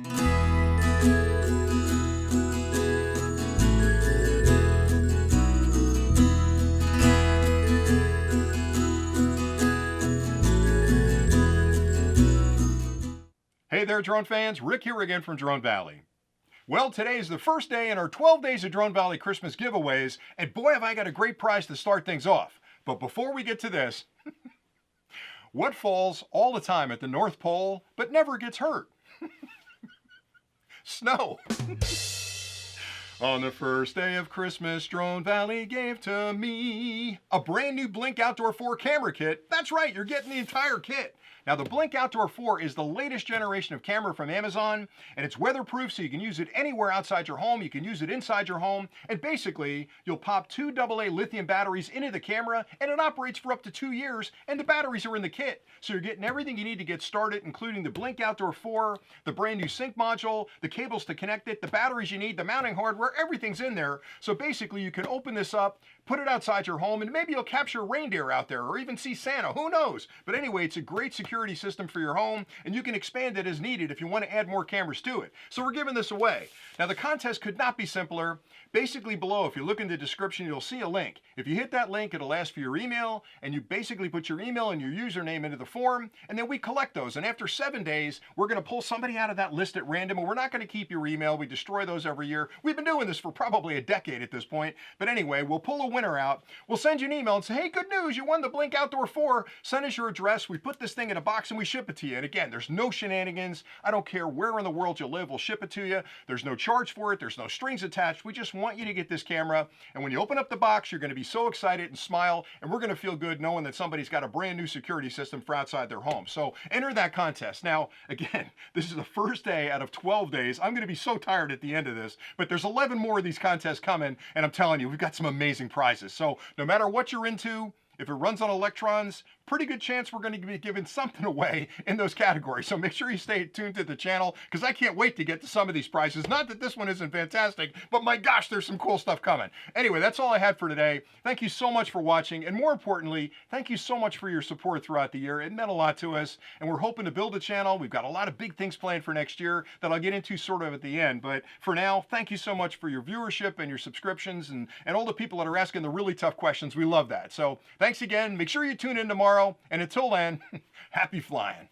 Hey there, drone fans. Rick here again from Drone Valley. Well, today is the first day in our 12 Days of Drone Valley Christmas giveaways, and boy, have I got a great prize to start things off. But before we get to this, what falls all the time at the North Pole but never gets hurt? Snow. On the first day of Christmas, Drone Valley gave to me a brand new Blink Outdoor 4 camera kit. That's right, you're getting the entire kit. Now, the Blink Outdoor 4 is the latest generation of camera from Amazon, and it's weatherproof, so you can use it anywhere outside your home. You can use it inside your home, and basically, you'll pop two AA lithium batteries into the camera, and it operates for up to 2 years, and the batteries are in the kit. So you're getting everything you need to get started, including the Blink Outdoor 4, the brand new sync module, the cables to connect it, the batteries you need, the mounting hardware, everything's in there. So basically, you can open this up, put it outside your home, and maybe you'll capture reindeer out there, or even see Santa, who knows? But anyway, it's a great security system for your home, and you can expand it as needed if you want to add more cameras to it. So we're giving this away. Now, the contest could not be simpler. Basically below, if you look in the description, you'll see a link. If you hit that link, it'll ask for your email, and you basically put your email and your username into the form, and then we collect those. And after 7 days, we're going to pull somebody out of that list at random, and we're not going to keep your email. We destroy those every year. We've been doing this for probably a decade at this point. But anyway, we'll pull a winner out. We'll send you an email and say, hey, good news, you won the Blink Outdoor 4. Send us your address. We put this thing in a box and we ship it to you. And again, there's no shenanigans. I don't care where in the world you live, we'll ship it to you. There's no charge for it. There's no strings attached. We just want you to get this camera. And when you open up the box, you're going to be so excited and smile, and we're going to feel good knowing that somebody's got a brand new security system for outside their home. So enter that contest. Now, again, this is the first day out of 12 days. I'm going to be so tired at the end of this, but there's 11 more of these contests coming, and I'm telling you, we've got some amazing prizes. So no matter what you're into, if it runs on electrons, pretty good chance we're going to be giving something away in those categories. So make sure you stay tuned to the channel, because I can't wait to get to some of these prizes. Not that this one isn't fantastic, but my gosh, there's some cool stuff coming. Anyway, that's all I had for today. Thank you so much for watching, and more importantly, thank you so much for your support throughout the year. It meant a lot to us, and we're hoping to build a channel. We've got a lot of big things planned for next year that I'll get into sort of at the end. But for now, thank you so much for your viewership and your subscriptions, and all the people that are asking the really tough questions. We love that. So thanks again. Make sure you tune in tomorrow, and until then, happy flying.